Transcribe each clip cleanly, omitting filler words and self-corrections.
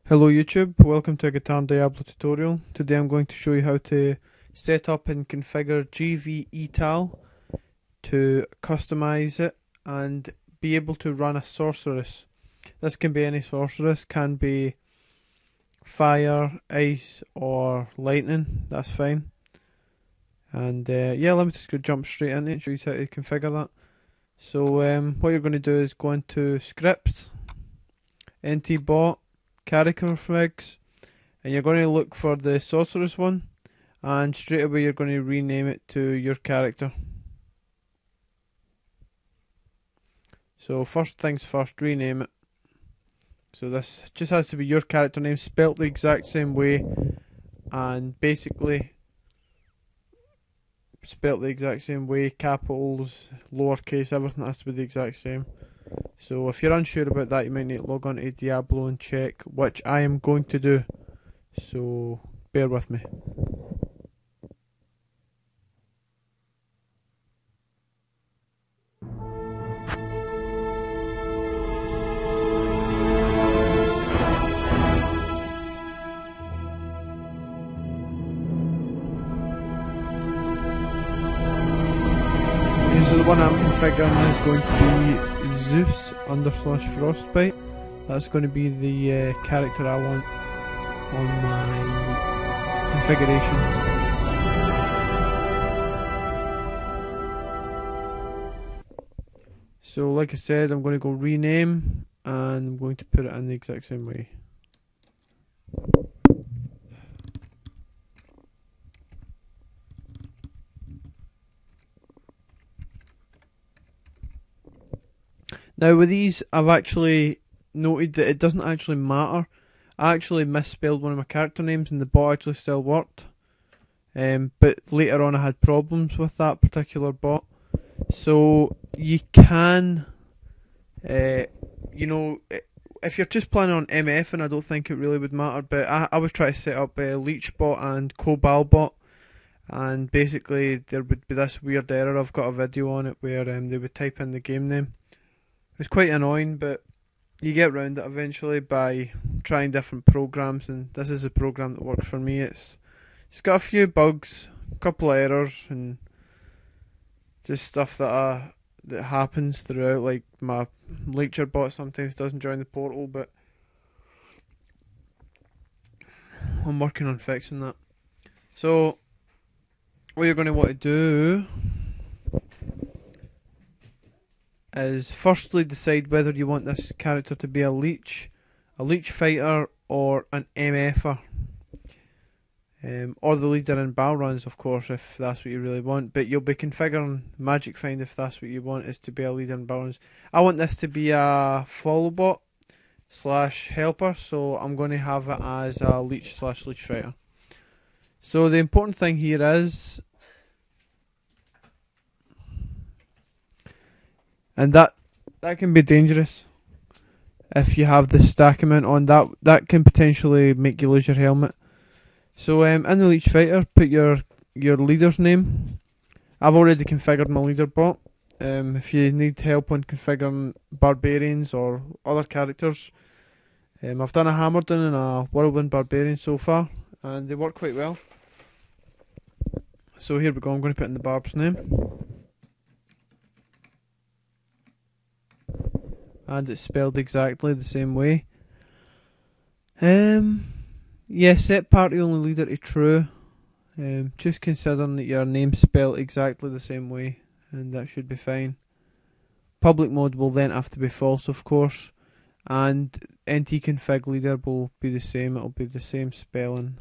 Hello YouTube, welcome to a baal-diablo tutorial. Today I'm going to show you how to set up and configure GvEtal to customize it and be able to run a sorceress. This can be any sorceress, can be fire, ice or lightning, that's fine. And yeah, let me just go jump straight into it and show you how to configure that. So what you're going to do is go into scripts, nt bot, character flags, and you're going to look for the sorceress one, and straight away you're going to rename it to your character. So first things first, rename it. So this just has to be your character name spelt the exact same way, and basically spelt the exact same way, capitals, lowercase, everything has to be the exact same. So if you're unsure about that, you might need to log on to Diablo and check, which I am going to do. So bear with me. Okay, so the one I'm configuring is going to be Zeus_frostbite. That's going to be the character I want on my configuration. So like I said, I'm going to go rename and I'm going to put it in the exact same way. Now with these, I've actually noted that it doesn't actually matter. I actually misspelled one of my character names and the bot actually still worked. But later on I had problems with that particular bot. So you can, you know, if you're just planning on MF, and I don't think it really would matter, but I was trying to set up a leech bot and co-baal bot. And basically there would be this weird error. I've got a video on it where they would type in the game name. It's quite annoying, but you get around it eventually by trying different programs, and this is a program that works for me. It's got a few bugs, a couple of errors, and just stuff that happens throughout. Like my leecher bot sometimes doesn't join the portal, but I'm working on fixing that. So what you're going to want to do is firstly decide whether you want this character to be a leech fighter, or an MFer, or the leader in baal runs, of course, if that's what you really want. But you'll be configuring Magic Find if that's what you want, is to be a leader in baal runs. I want this to be a follow bot / helper, so I'm going to have it as a leech / leech fighter. So the important thing here is, and that can be dangerous if you have the stack amount on. That can potentially make you lose your helmet. So in the leech fighter, put your leader's name. I've already configured my leader bot. If you need help on configuring barbarians or other characters, I've done a Hammerden and a whirlwind barbarian so far, and they work quite well. So here we go, I'm going to put in the barb's name. And it's spelled exactly the same way. Yeah, set party only leader to true. Just considering that your name's spelled exactly the same way, and that should be fine. Public mode will then have to be false, of course, and nt config leader will be the same. It'll be the same spelling,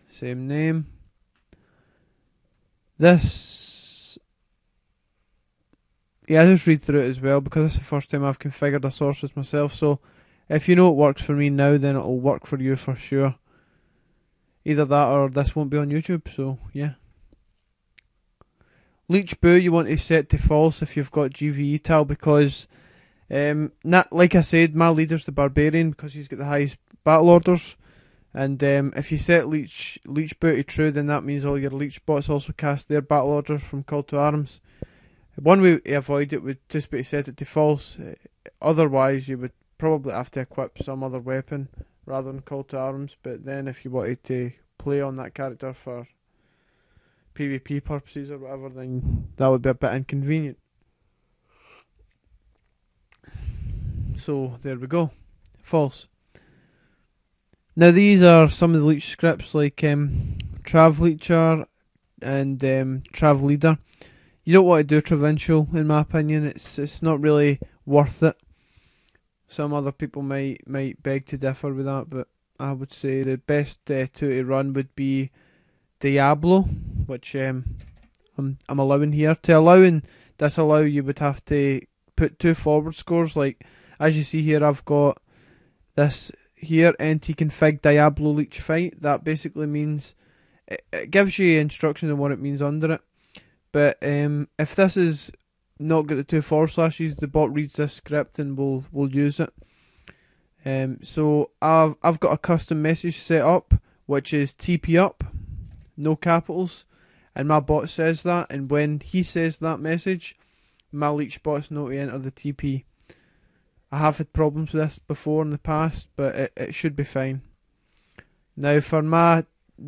same name. This, yeah, I just read through it as well because this is the first time I've configured a sorceress myself. So if you know it works for me now, then it'll work for you for sure. Either that or this won't be on YouTube, so yeah. Leech Boo you want to set to false if you've got GvEtal, because like I said, my leader's the barbarian because he's got the highest battle orders. And if you set Leech Boo to true, then that means all your leech bots also cast their battle orders from Call to Arms. One way to avoid it would just be to set it to false. Otherwise you would probably have to equip some other weapon rather than call to arms. But then if you wanted to play on that character for PvP purposes or whatever, then that would be a bit inconvenient. So there we go. False. Now these are some of the leech scripts like Trav Leecher and Trav Leader. You don't want to do Provincial, in my opinion. It's not really worth it. Some other people might beg to differ with that, but I would say the best two to run would be Diablo, which I'm allowing here. To disallow, you would have to put 2 forward scores. Like as you see here, I've got this here, NT config Diablo leech fight. That basically means it gives you instructions on what it means under it. But if this is not got the 2 forward slashes, the bot reads this script and will use it. So I've got a custom message set up, which is TP up, no capitals, and my bot says that, and when he says that message, my leech bot's not to enter the TP. I have had problems with this before in the past, but it should be fine. Now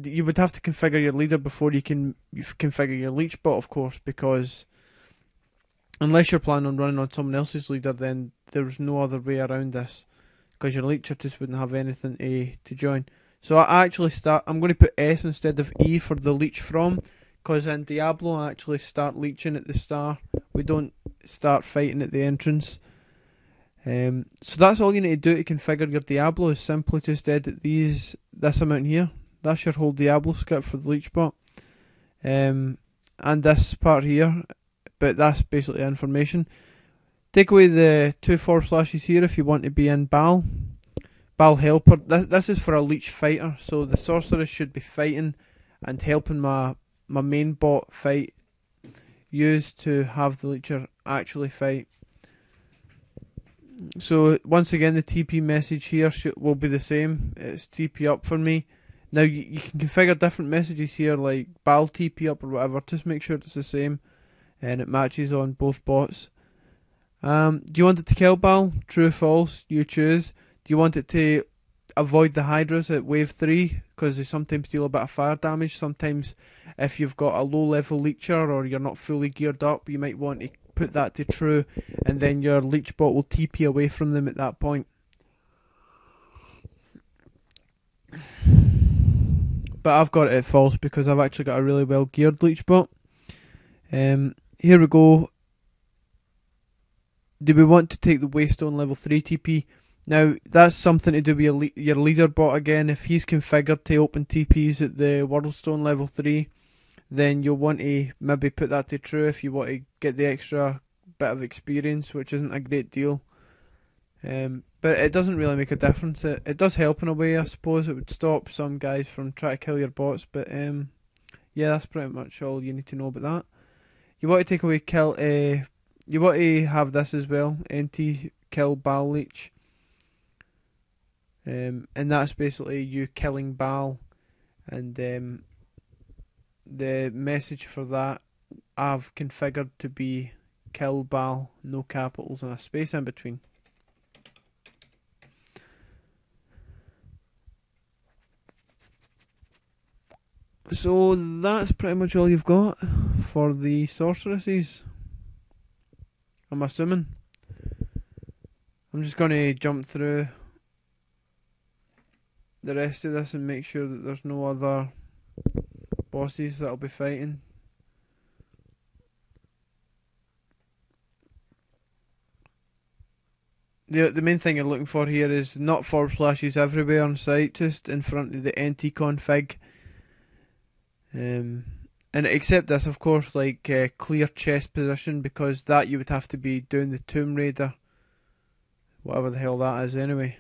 you would have to configure your leader before you can configure your leech bot, of course, because unless you're planning on running on someone else's leader, then there's no other way around this, because your leecher just wouldn't have anything to join. So I'm going to put S instead of E for the leech from, because in Diablo I actually start leeching at the start. We don't start fighting at the entrance. So that's all you need to do to configure your Diablo, is simply just edit this amount here. That's your whole Diablo script for the leech bot. And this part here, but that's basically information. Take away the 2 forward slashes here if you want to be in Baal helper. This is for a leech fighter, so the sorceress should be fighting and helping my main bot fight, used to have the leecher actually fight. So once again, the TP message here will be the same. It's TP up for me. Now you can configure different messages here, like Baal TP up or whatever. Just make sure it's the same and it matches on both bots. Do you want it to kill Baal? True, false, you choose. Do you want it to avoid the Hydras at wave 3? Because they sometimes deal a bit of fire damage. Sometimes if you've got a low level leecher or you're not fully geared up, you might want to put that to true, and then your leech bot will TP away from them at that point. But I've got it at false because I've actually got a really well geared leech bot. Here we go. Do we want to take the Waystone level 3 TP? Now that's something to do with your leader bot again. If he's configured to open TPs at the Worldstone level 3, then you'll want to maybe put that to true if you want to get the extra bit of experience, which isn't a great deal. But it doesn't really make a difference. It does help in a way, I suppose. It would stop some guys from trying to kill your bots, but yeah, that's pretty much all you need to know about that. You want to take away you want to have this as well, NT kill Baal leech. And that's basically you killing Baal, and the message for that I've configured to be kill Baal, no capitals and a space in between. So that's pretty much all you've got for the sorceresses, I'm assuming. I'm just going to jump through the rest of this and make sure that there's no other bosses that I'll be fighting. The main thing you're looking for here is not forward slashes everywhere on site, just in front of the NT config. And except this, of course, like clear chest position, because that you would have to be doing the Tomb Raider, whatever the hell that is anyway.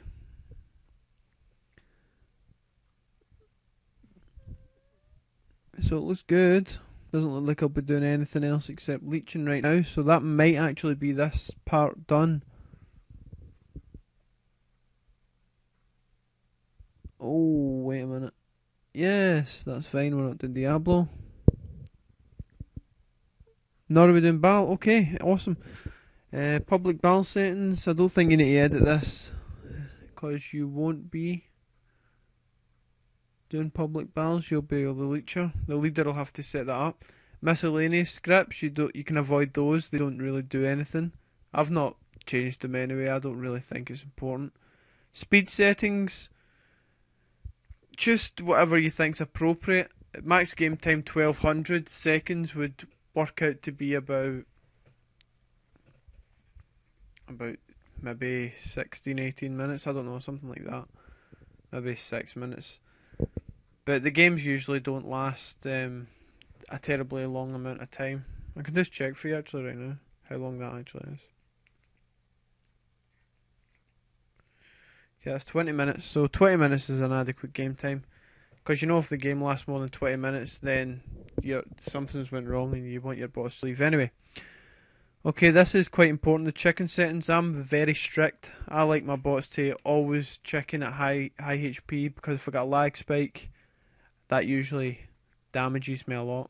So it looks good. Doesn't look like I'll be doing anything else except leeching right now, so that might actually be this part done. Oh, wait a minute. Yes, that's fine, we're not doing Diablo. Nor are we doing Baal. Okay, awesome. Public Baal settings. I don't think you need to edit this, because you won't be. Doing public baals, you'll be the leecher. The leader will have to set that up. Miscellaneous scripts, you can avoid those. They don't really do anything. I've not changed them anyway. I don't really think it's important. Speed settings, just whatever you think's appropriate. Max game time 1200 seconds would work out to be about maybe 16-18 minutes. I don't know, something like that. Maybe 6 minutes. But the games usually don't last a terribly long amount of time. I can just check for you actually right now how long that actually is. Yeah, that's 20 minutes. So 20 minutes is an adequate game time. Because you know if the game lasts more than 20 minutes, then something's went wrong and you want your boss to leave anyway. Okay, this is quite important. The chicken settings, I'm very strict. I like my bots to always chicken at high HP because if I got a lag spike, that usually damages me a lot.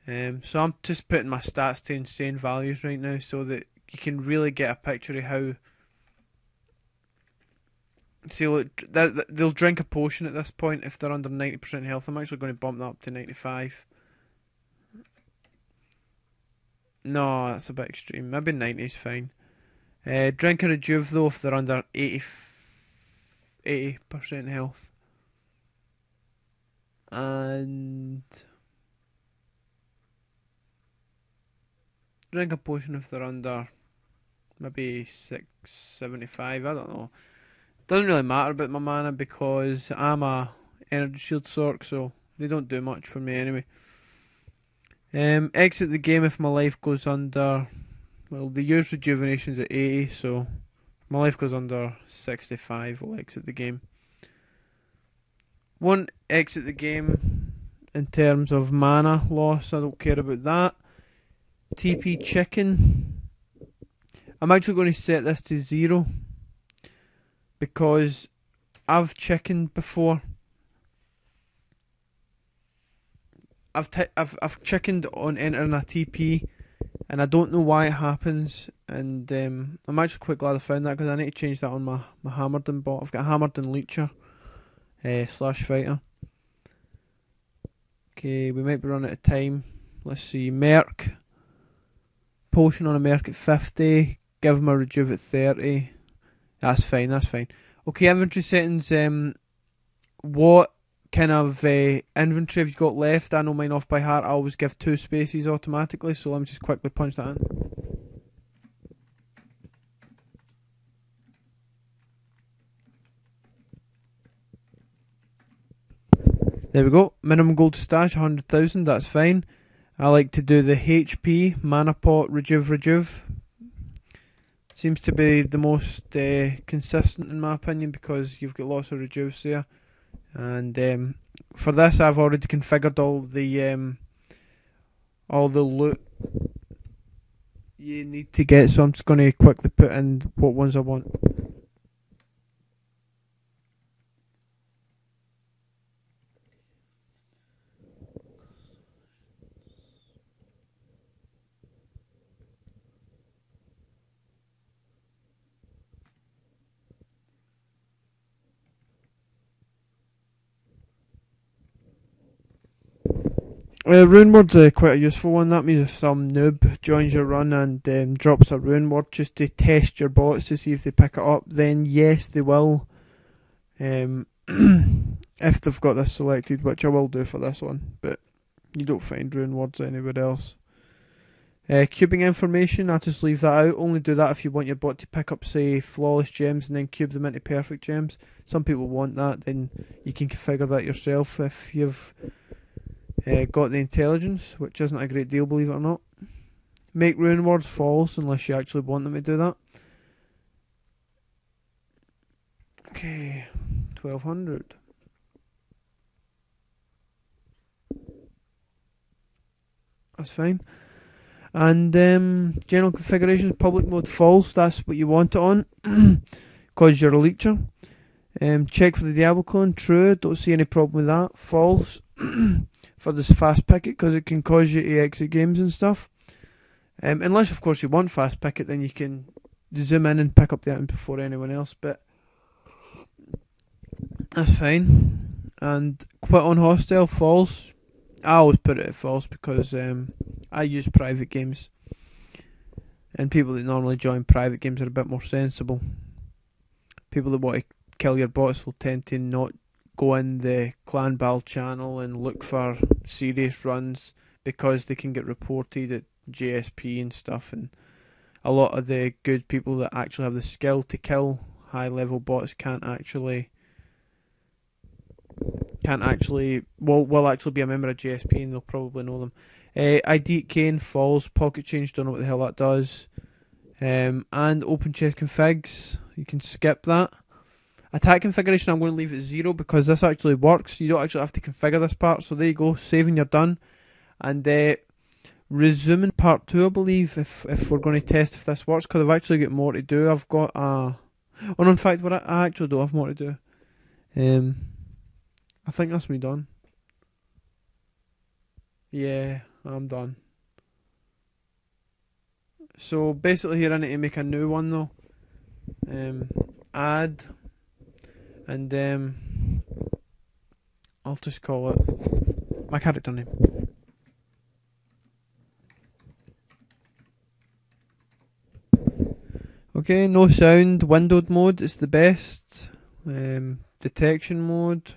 So I'm just putting my stats to insane values right now so that you can really get a picture of how. See, look, they'll drink a potion at this point if they're under 90% health. I'm actually going to bump that up to 95. No, that's a bit extreme. Maybe 90 is fine. Drink a rejuve though if they're under 80% health. And drink a potion if they're under maybe 675. I don't know. Doesn't really matter about my mana because I'm a energy shield Sorc, so they don't do much for me anyway. Exit the game if my life goes under. Well, they use rejuvenations at 80, so if my life goes under 65, we'll exit the game. Won't exit the game in terms of mana loss. I don't care about that. TP chicken. I'm actually going to set this to 0. Because I've chickened before. I've chickened on entering a TP, and I don't know why it happens. And I'm actually quite glad I found that because I need to change that on my Hammerden bot. I've got Hammerden Leecher / fighter. Okay, we might be running out of time. Let's see, Merc. Potion on a Merc at 50. Give him a rejuve at 30. That's fine, that's fine. Okay, inventory settings. What kind of inventory have you got left? I know mine off by heart. I always give 2 spaces automatically, so let me just quickly punch that in. There we go. Minimum gold to stash, 100,000, that's fine. I like to do the HP, mana pot, rejuve. Seems to be the most consistent in my opinion because you've got lots of rejuves there. And for this I've already configured all the loot you need to get, so I'm just going to quickly put in what ones I want. Rune word's quite a useful one. That means if some noob joins your run and drops a rune word just to test your bots to see if they pick it up, then yes, they will. If they've got this selected, which I will do for this one, but you don't find rune words anywhere else. Cubing information, I just leave that out. Only do that if you want your bot to pick up, say, flawless gems and then cube them into perfect gems. Some people want that, then you can configure that yourself if you've got the intelligence, which isn't a great deal, believe it or not. Make rune words false unless you actually want them to do that. Okay, 1200. That's fine. And general configurations, public mode false, that's what you want it on because you're a leecher. Check for the Diablo clone, true, don't see any problem with that. False for this fast picket because it can cause you to exit games and stuff. Unless of course you want fast picket, then you can zoom in and pick up the item before anyone else, but that's fine. And quit on hostile, false. I always put it at false because I use private games, and people that normally join private games are a bit more sensible. People that want to kill your bots will tend to not go in the clan baal channel and look for serious runs because they can get reported at JSP and stuff, and a lot of the good people that actually have the skill to kill high level bots can't actually will actually be a member of JSP, and they'll probably know them. ID Kane, falls, pocket change, don't know what the hell that does. And open chest configs, you can skip that. Attack configuration, I'm going to leave it 0 because this actually works. You don't actually have to configure this part, so there you go, save and you're done. And resuming part 2, I believe, if we're going to test if this works, because I've actually got more to do. I've got oh no, in fact, I actually do have more to do. I think that's me done. Yeah, I'm done. So basically here I need to make a new one though. Add, and I'll just call it my character name. Okay, no sound, windowed mode is the best. Detection mode.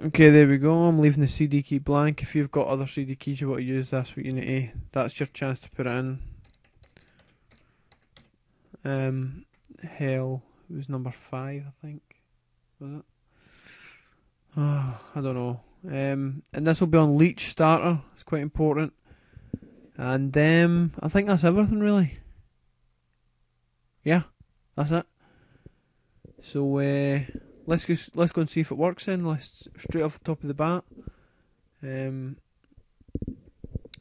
Okay, there we go. I'm leaving the CD key blank. If you've got other CD keys you want to use, that's what you need to. That's your chance to put it in. Hell, it was number 5, I think. Was it? Oh, I don't know. And this will be on leech starter. It's quite important. And I think that's everything really. Yeah, that's it. So let's go and see if it works then. Let's straight off the top of the bat.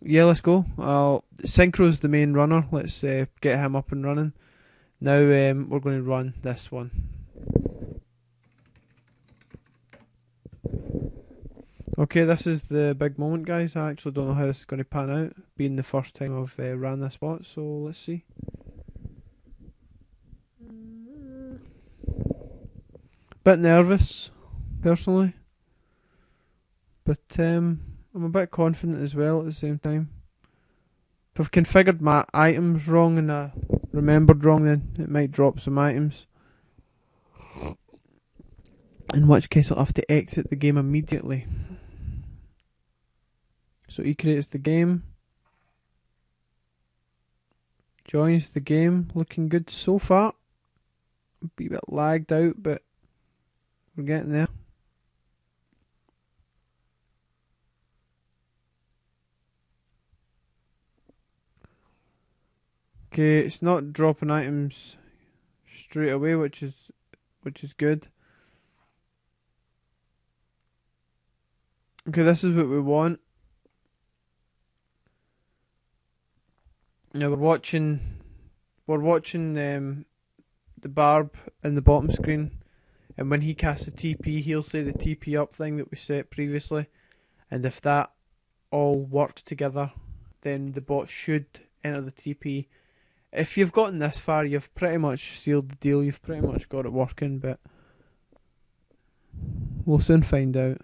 Yeah, let's go. Synchro's the main runner. Let's get him up and running. Now we're going to run this one. Okay, this is the big moment, guys. I actually don't know how this is going to pan out, being the first time I've ran this bot, so let's see. Bit nervous, personally, but I'm a bit confident as well at the same time. If I've configured my items wrong and I remembered wrong, then it might drop some items. In which case I'll have to exit the game immediately. So he creates the game. Joins the game. Looking good so far. Be a bit lagged out, but we're getting there. Okay, it's not dropping items straight away, which is good. Okay, this is what we want. Now we're watching the barb in the bottom screen, and when he casts a TP, he'll say the TP up thing that we set previously, and if that all works together, then the bot should enter the TP. If you've gotten this far, you've pretty much sealed the deal. You've pretty much got it working, but we'll soon find out.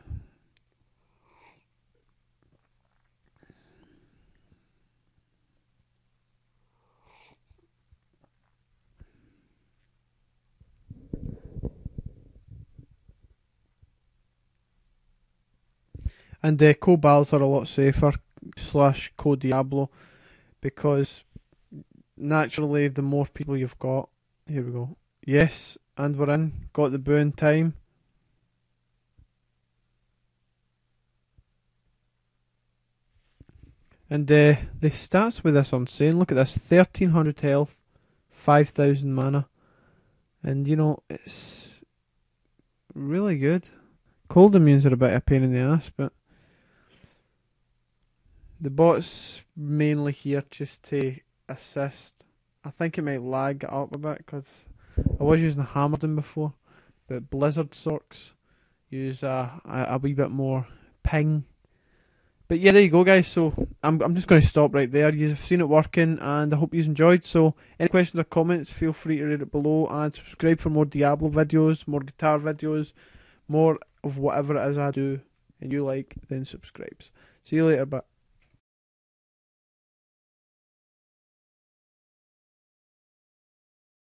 And the co-baals are a lot safer / co-diablo, because naturally the more people you've got. Here we go. Yes, and we're in. Got the boo in time. And the stats with this are insane. Look at this: 1300 health, 5000 mana, and you know it's really good. Cold immunes are a bit of a pain in the ass, but the bot's mainly here just to assist. I think it might lag it up a bit because I was using Hammerden before, but Blizzard Sorcs use a wee bit more ping. But yeah, there you go, guys. So I'm just going to stop right there. You've seen it working, and I hope you've enjoyed. So any questions or comments, feel free to write it below, and subscribe for more Diablo videos, more guitar videos, more of whatever it is I do and you like, then subscribes. See you later, bye.